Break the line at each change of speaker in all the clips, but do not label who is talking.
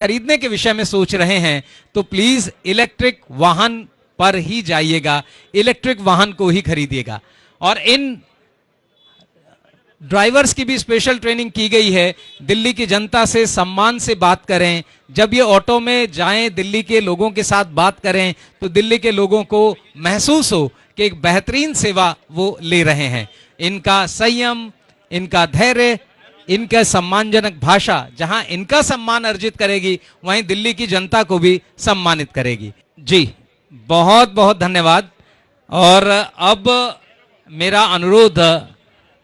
खरीदने के विषय में सोच रहे हैं तो प्लीज इलेक्ट्रिक वाहन पर ही जाइएगा, इलेक्ट्रिक वाहन को ही खरीदिएगा। और इन ड्राइवर्स की भी स्पेशल ट्रेनिंग की गई है। दिल्ली की जनता से सम्मान से बात करें, जब ये ऑटो में जाएं दिल्ली के लोगों के साथ बात करें तो दिल्ली के लोगों को महसूस हो कि एक बेहतरीन सेवा वो ले रहे हैं। इनका संयम, इनका धैर्य, इनका सम्मानजनक भाषा जहां इनका सम्मान अर्जित करेगी वहीं दिल्ली की जनता को भी सम्मानित करेगी। जी बहुत बहुत धन्यवाद। और अब मेरा अनुरोध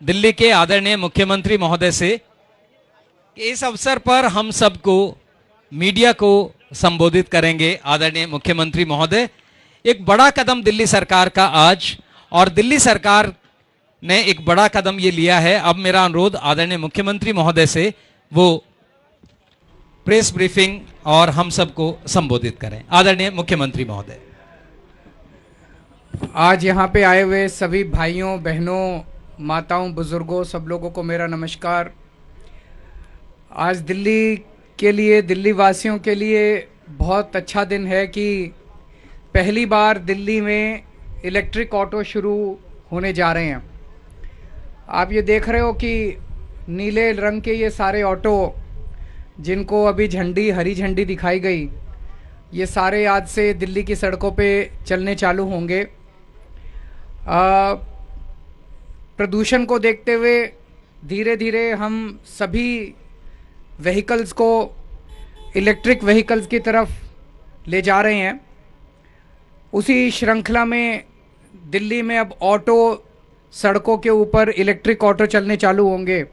दिल्ली के आदरणीय मुख्यमंत्री महोदय से कि इस अवसर पर हम सबको, मीडिया को संबोधित करेंगे। आदरणीय मुख्यमंत्री महोदय, एक बड़ा कदम दिल्ली सरकार का आज, और दिल्ली सरकार ने एक बड़ा कदम ये लिया है। अब मेरा अनुरोध आदरणीय मुख्यमंत्री महोदय से वो प्रेस ब्रीफिंग और हम सबको संबोधित करें। आदरणीय मुख्यमंत्री महोदय।
आज यहाँ पे आए हुए सभी भाइयों, बहनों, माताओं, बुजुर्गों, सब लोगों को मेरा नमस्कार। आज दिल्ली के लिए, दिल्ली वासियों के लिए बहुत अच्छा दिन है कि पहली बार दिल्ली में इलेक्ट्रिक ऑटो शुरू होने जा रहे हैं। आप ये देख रहे हो कि नीले रंग के ये सारे ऑटो जिनको अभी झंडी, हरी झंडी दिखाई गई, ये सारे आज से दिल्ली की सड़कों पे चलने चालू होंगे। प्रदूषण को देखते हुए धीरे धीरे हम सभी व्हीकल्स को इलेक्ट्रिक व्हीकल्स की तरफ ले जा रहे हैं। उसी श्रृंखला में दिल्ली में अब ऑटो, सड़कों के ऊपर इलेक्ट्रिक ऑटो चलने चालू होंगे।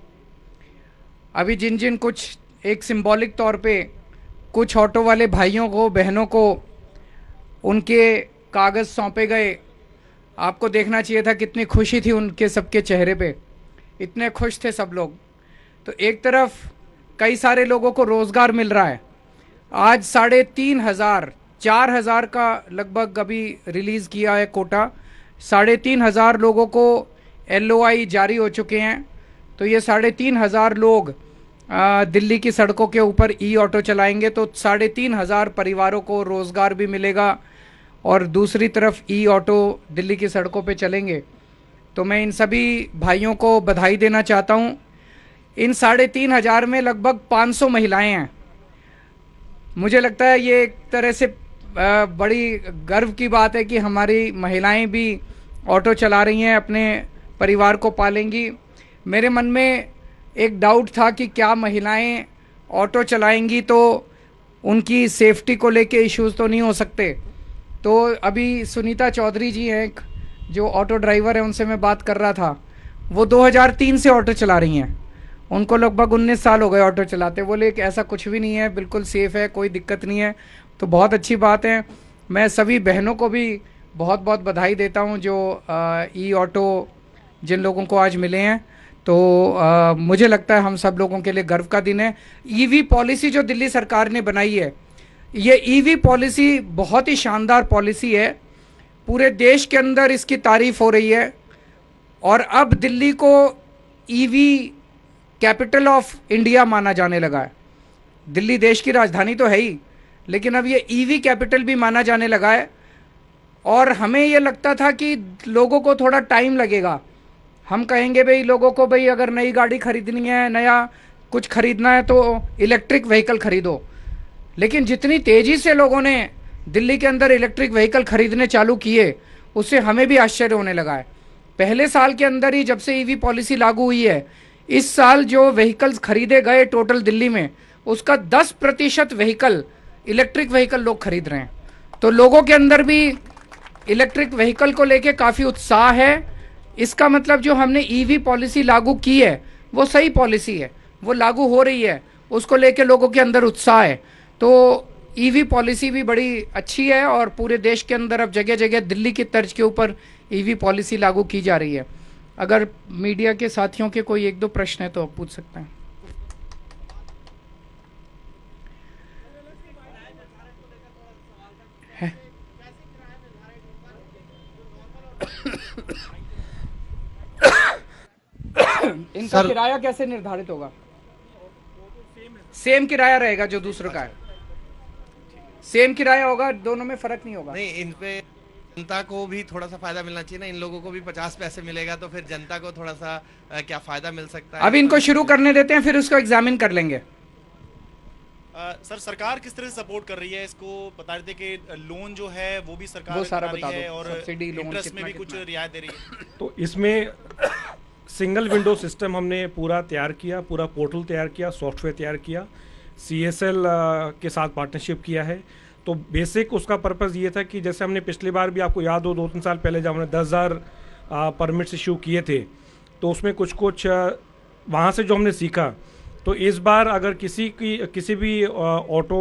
अभी जिन जिन कुछ एक सिंबॉलिक तौर पे कुछ ऑटो वाले भाइयों को, बहनों को उनके कागज़ सौंपे गए, आपको देखना चाहिए था कितनी खुशी थी उनके सबके चेहरे पे, इतने खुश थे सब लोग। तो एक तरफ कई सारे लोगों को रोज़गार मिल रहा है। आज 3,500, 4,000 का लगभग अभी रिलीज़ किया है कोटा, 3,500 लोगों को LOI जारी हो चुके हैं। तो ये 3,500 लोग दिल्ली की सड़कों के ऊपर ई ऑटो चलाएंगे तो 3,500 परिवारों को रोज़गार भी मिलेगा और दूसरी तरफ ई ऑटो दिल्ली की सड़कों पे चलेंगे। तो मैं इन सभी भाइयों को बधाई देना चाहता हूँ। इन 3,500 में लगभग 500 महिलाएं हैं। मुझे लगता है ये एक तरह से बड़ी गर्व की बात है कि हमारी महिलाएं भी ऑटो चला रही हैं, अपने परिवार को पालेंगी। मेरे मन में एक डाउट था कि क्या महिलाएं ऑटो चलाएंगी तो उनकी सेफ्टी को लेके इश्यूज़ तो नहीं हो सकते। तो अभी सुनीता चौधरी जी हैं, जो ऑटो ड्राइवर है, उनसे मैं बात कर रहा था। वो 2003 से ऑटो चला रही हैं, उनको लगभग 19 साल हो गए ऑटो चलाते। बोले कि ऐसा कुछ भी नहीं है, बिल्कुल सेफ़ है, कोई दिक्कत नहीं है। तो बहुत अच्छी बात है। मैं सभी बहनों को भी बहुत बहुत बधाई देता हूं जो ई ऑटो जिन लोगों को आज मिले हैं। तो मुझे लगता है हम सब लोगों के लिए गर्व का दिन है। ईवी पॉलिसी जो दिल्ली सरकार ने बनाई है, ये ईवी पॉलिसी बहुत ही शानदार पॉलिसी है। पूरे देश के अंदर इसकी तारीफ हो रही है और अब दिल्ली को ईवी कैपिटल ऑफ इंडिया माना जाने लगा है। दिल्ली देश की राजधानी तो है ही, लेकिन अब ये ईवी कैपिटल भी माना जाने लगा है। और हमें ये लगता था कि लोगों को थोड़ा टाइम लगेगा। हम कहेंगे भाई लोगों को, भाई अगर नई गाड़ी खरीदनी है, नया कुछ खरीदना है तो इलेक्ट्रिक व्हीकल खरीदो। लेकिन जितनी तेज़ी से लोगों ने दिल्ली के अंदर इलेक्ट्रिक व्हीकल खरीदने चालू किए, उससे हमें भी आश्चर्य होने लगा है। पहले साल के अंदर ही, जब से ईवी पॉलिसी लागू हुई है, इस साल जो व्हीकल्स खरीदे गए टोटल दिल्ली में, उसका 10% व्हीकल, इलेक्ट्रिक व्हीकल लोग खरीद रहे हैं। तो लोगों के अंदर भी इलेक्ट्रिक व्हीकल को लेके काफ़ी उत्साह है। इसका मतलब जो हमने ईवी पॉलिसी लागू की है वो सही पॉलिसी है, वो लागू हो रही है, उसको लेके लोगों के अंदर उत्साह है। तो ईवी पॉलिसी भी बड़ी अच्छी है और पूरे देश के अंदर अब जगह जगह दिल्ली की तर्ज के ऊपर ईवी पॉलिसी लागू की जा रही है। अगर मीडिया के साथियों के कोई एक दो प्रश्न है तो आप पूछ सकते हैं। इनका किराया कैसे निर्धारित होगा? सेम किराया रहेगा जो दूसरों का है। सेम किराया होगा, दोनों में फर्क नहीं होगा।
नहीं, इन पे जनता को भी थोड़ा सा फायदा मिलना चाहिए ना। इन लोगों को भी 50 पैसे मिलेगा तो फिर जनता को थोड़ा सा क्या फायदा मिल सकता है।
अभी इनको शुरू करने देते हैं, फिर उसको एग्जामिन कर लेंगे।
सर, सरकार किस तरह से सपोर्ट कर रही है इसको? बता रहे थे कि लोन जो है वो भी सरकार
वो सारा
करा रही
बता
है
दो,
और
सब्सिडी, लोन
इंटरेस्ट में
कितना
भी कुछ
कितना।
रियायत दे रही है।
तो इसमें सिंगल विंडो सिस्टम हमने पूरा तैयार किया, पूरा पोर्टल तैयार किया, सॉफ्टवेयर तैयार किया, CSL के साथ पार्टनरशिप किया है। तो बेसिक उसका पर्पज़ ये था कि जैसे हमने पिछली बार भी, आपको याद हो 2-3 साल पहले जब हमने 10,000 परमिट्स इशू किए थे, तो उसमें कुछ वहाँ से जो हमने सीखा, तो इस बार अगर किसी भी ऑटो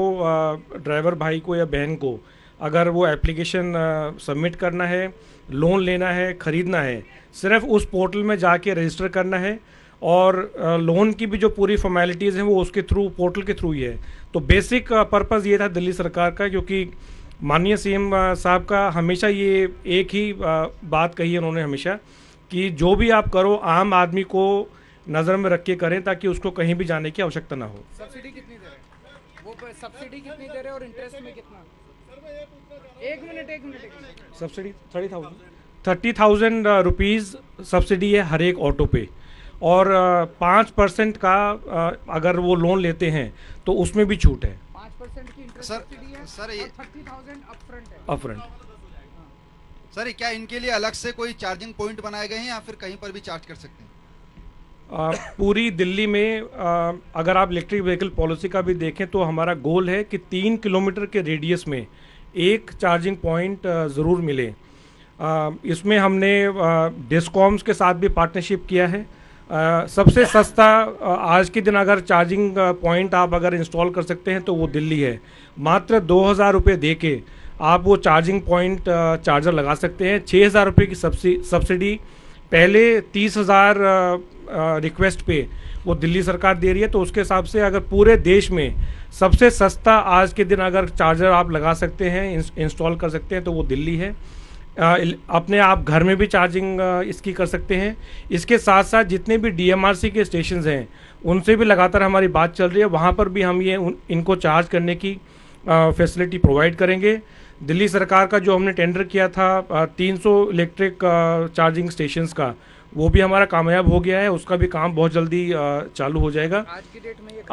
ड्राइवर भाई को या बहन को अगर वो एप्लीकेशन सबमिट करना है, लोन लेना है, ख़रीदना है, सिर्फ उस पोर्टल में जाके रजिस्टर करना है और लोन की भी जो पूरी फॉर्मेलिटीज़ हैं वो उसके थ्रू, पोर्टल के थ्रू ही है। तो बेसिक पर्पज़ ये था दिल्ली सरकार का, क्योंकि माननीय CM साहब का हमेशा ये एक ही बात कही है उन्होंने हमेशा, कि जो भी आप करो आम आदमी को नज़र में रख के करें ताकि उसको कहीं भी जाने की आवश्यकता ना हो।
सब्सिडी कितनी दे रहे, वो सब्सिडी कितनी दे रहे और इंटरेस्ट में कितना? एक मिनट।
सब्सिडी 30,000 रुपीज़ सब्सिडी है हर एक ऑटो पे, और 5% का अगर वो लोन लेते हैं तो उसमें भी छूट है।
5% की इंटरेस्ट
सर-
सब्सिडी है
सर,
और
ये-
30,000 अपफ्रंट है।
अपफ्रंट।
सर, क्या इनके लिए अलग से कोई चार्जिंग पॉइंट बनाए गए हैं या फिर कहीं पर भी चार्ज कर सकते हैं?
पूरी दिल्ली में अगर आप इलेक्ट्रिक व्हीकल पॉलिसी का भी देखें तो हमारा गोल है कि 3 किलोमीटर के रेडियस में एक चार्जिंग पॉइंट ज़रूर मिले। इसमें हमने डिस्कॉम्स के साथ भी पार्टनरशिप किया है। सबसे सस्ता आज के दिन अगर चार्जिंग पॉइंट आप अगर इंस्टॉल कर सकते हैं तो वो दिल्ली है। मात्र 2,000 रुपये दे के आप वो चार्जिंग पॉइंट चार्जर लगा सकते हैं। 6,000 रुपये की सब्सिडी पहले 30,000 रिक्वेस्ट पे वो दिल्ली सरकार दे रही है। तो उसके हिसाब से अगर पूरे देश में सबसे सस्ता आज के दिन अगर चार्जर आप लगा सकते हैं, इंस्टॉल कर सकते हैं, तो वो दिल्ली है। अपने आप घर में भी चार्जिंग इसकी कर सकते हैं। इसके साथ साथ जितने भी DMRC के स्टेशंस हैं उनसे भी लगातार हमारी बात चल रही है, वहाँ पर भी हम इनको चार्ज करने की फैसिलिटी प्रोवाइड करेंगे। दिल्ली सरकार का जो हमने टेंडर किया था 300 इलेक्ट्रिक चार्जिंग स्टेशंस का, वो भी हमारा कामयाब हो गया है। उसका भी काम बहुत जल्दी चालू हो जाएगा।
आज की डेट में ये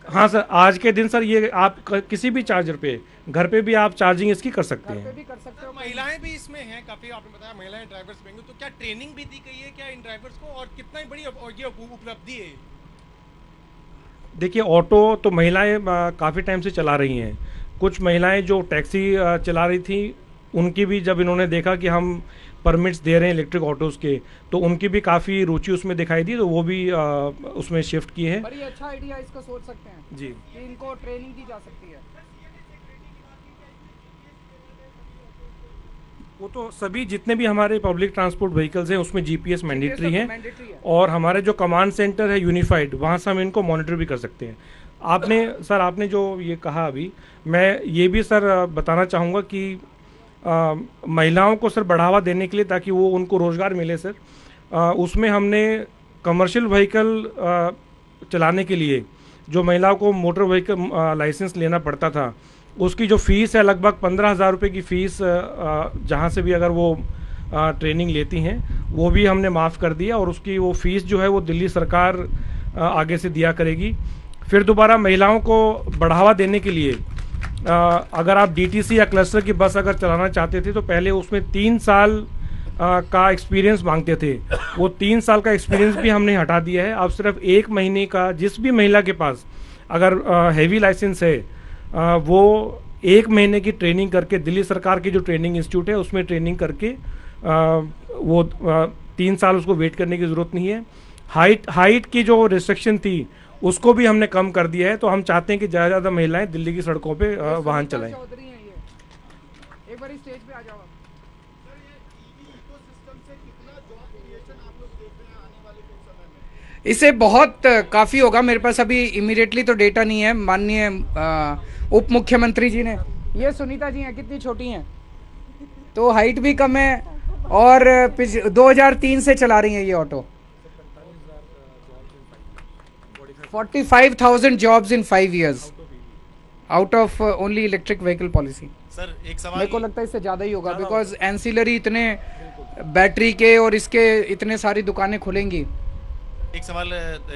हाँ सर, आज के दिन सर ये आप किसी भी चार्जर पे घर पे भी आप चार्जिंग इसकी कर सकते
घर पे
हैं।
भी कर सकते हो।
महिलाएं भी इसमें हैं काफी, आपने बताया महिलाएं ड्राइवर्स में, तो क्या ट्रेनिंग भी दी गई है क्या इन ड्राइवर्स को, और कितना बड़ी ये उपलब्धि है?
देखिए, ऑटो तो महिलाएं काफ़ी टाइम से चला रही हैं। कुछ महिलाएं जो टैक्सी चला रही थी, उनकी भी जब इन्होंने देखा कि हम परमिट्स दे रहे हैं इलेक्ट्रिक ऑटोज़ के, तो उनकी भी काफ़ी रुचि उसमें दिखाई दी, तो वो भी उसमें शिफ्ट किए हैं।
बड़ी अच्छा आइडिया, इसको सोच सकते हैं
जी।
कि इनको ट्रेनिंग दी जा सकती है।
वो तो सभी जितने भी हमारे पब्लिक ट्रांसपोर्ट व्हीकल्स हैं उसमें GPS मैंडेटरी है,
मैंडेटरी है।
और हमारे जो कमांड सेंटर है यूनिफाइड, वहाँ से हम इनको मॉनिटर भी कर सकते हैं। आपने जो ये कहा अभी, मैं ये भी सर बताना चाहूँगा कि महिलाओं को सर बढ़ावा देने के लिए, ताकि वो उनको रोज़गार मिले सर, उसमें हमने कमर्शियल व्हीकल चलाने के लिए जो महिलाओं को मोटर व्हीकल लाइसेंस लेना पड़ता था, उसकी जो फ़ीस है लगभग 15,000 रुपये की फ़ीस, जहाँ से भी अगर वो ट्रेनिंग लेती हैं वो भी हमने माफ़ कर दिया, और उसकी वो फ़ीस जो है वो दिल्ली सरकार आगे से दिया करेगी। फिर दोबारा महिलाओं को बढ़ावा देने के लिए अगर आप DTC या क्लस्टर की बस अगर चलाना चाहते थे तो पहले उसमें 3 साल का एक्सपीरियंस मांगते थे। वो 3 साल का एक्सपीरियंस भी हमने हटा दिया है। अब सिर्फ 1 महीने का, जिस भी महिला के पास अगर हैवी लाइसेंस है, वो 1 महीने की ट्रेनिंग करके, दिल्ली सरकार की जो ट्रेनिंग इंस्टीट्यूट है उसमें ट्रेनिंग करके, वो 3 साल उसको वेट करने की ज़रूरत नहीं है। हाइट की जो रिस्ट्रिक्शन थी उसको भी हमने कम कर दिया है। तो हम चाहते हैं कि ज़्यादा से ज़्यादा महिलाएं दिल्ली की सड़कों पे वाहन चलाएं।
चौधरी हैं ये, एक बार स्टेज पे आ जाओ। इसे बहुत काफ़ी होगा। मेरे पास अभी इमीडिएटली तो डेटा नहीं है। माननीय उप मुख्यमंत्री जी ने, ये सुनीता जी हैं, कितनी छोटी हैं, तो हाइट भी कम है, और 2003 से चला रही हैं ये auto. 45,000 jobs in 5 years out of only electric vehicle policy.
Sir एक
मेरे
सवाल
को लगता है इससे ज़्यादा ही होगा, बिकॉज एंसिलरी इतने बैटरी के और इसके इतने सारी दुकानें खुलेंगी।
एक सवाल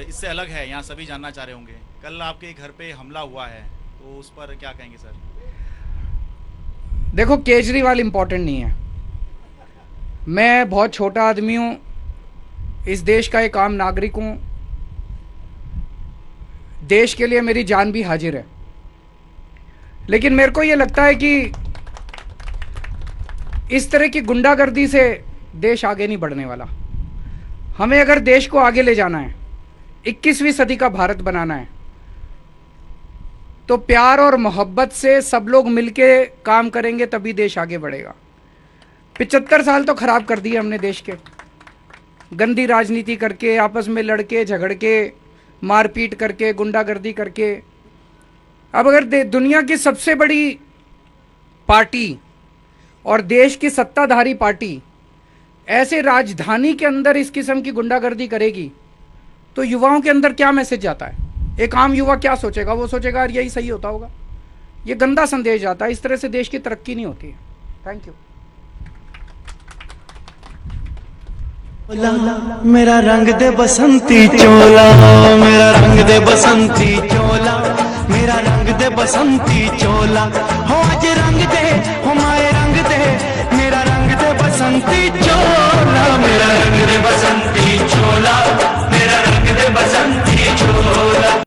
इससे अलग है, यहाँ सभी जानना चाह रहे होंगे, कल आपके घर पे हमला हुआ है तो उस पर क्या कहेंगे सर?
देखो, केजरीवाल इम्पोर्टेंट नहीं है। मैं बहुत छोटा आदमी हूँ, इस देश का एक आम नागरिक हूँ, देश के लिए मेरी जान भी हाजिर है। लेकिन मेरे को ये लगता है कि इस तरह की गुंडागर्दी से देश आगे नहीं बढ़ने वाला। हमें अगर देश को आगे ले जाना है, 21वीं सदी का भारत बनाना है, तो प्यार और मोहब्बत से सब लोग मिलके काम करेंगे तभी देश आगे बढ़ेगा। 75 साल तो खराब कर दिए हमने देश के, गंदी राजनीति करके, आपस में लड़के झगड़ के, मारपीट करके, गुंडागर्दी करके। अब अगर दुनिया की सबसे बड़ी पार्टी और देश की सत्ताधारी पार्टी ऐसे राजधानी के अंदर इस किस्म की गुंडागर्दी करेगी तो युवाओं के अंदर क्या मैसेज जाता है? एक आम युवा क्या सोचेगा? वो सोचेगा यार यही सही होता होगा। ये गंदा संदेश जाता है। इस तरह से देश की तरक्की नहीं होती है। Thank you.
मेरा रंग दे बसंती चोला, मेरा रंग दे बसंती चोला, मेरा रंग दे बसंती चोला, हो आज रंग दे, हो माए रंग दे, मेरा रंग दे बसंती चोला, मेरा रंग दे बसंती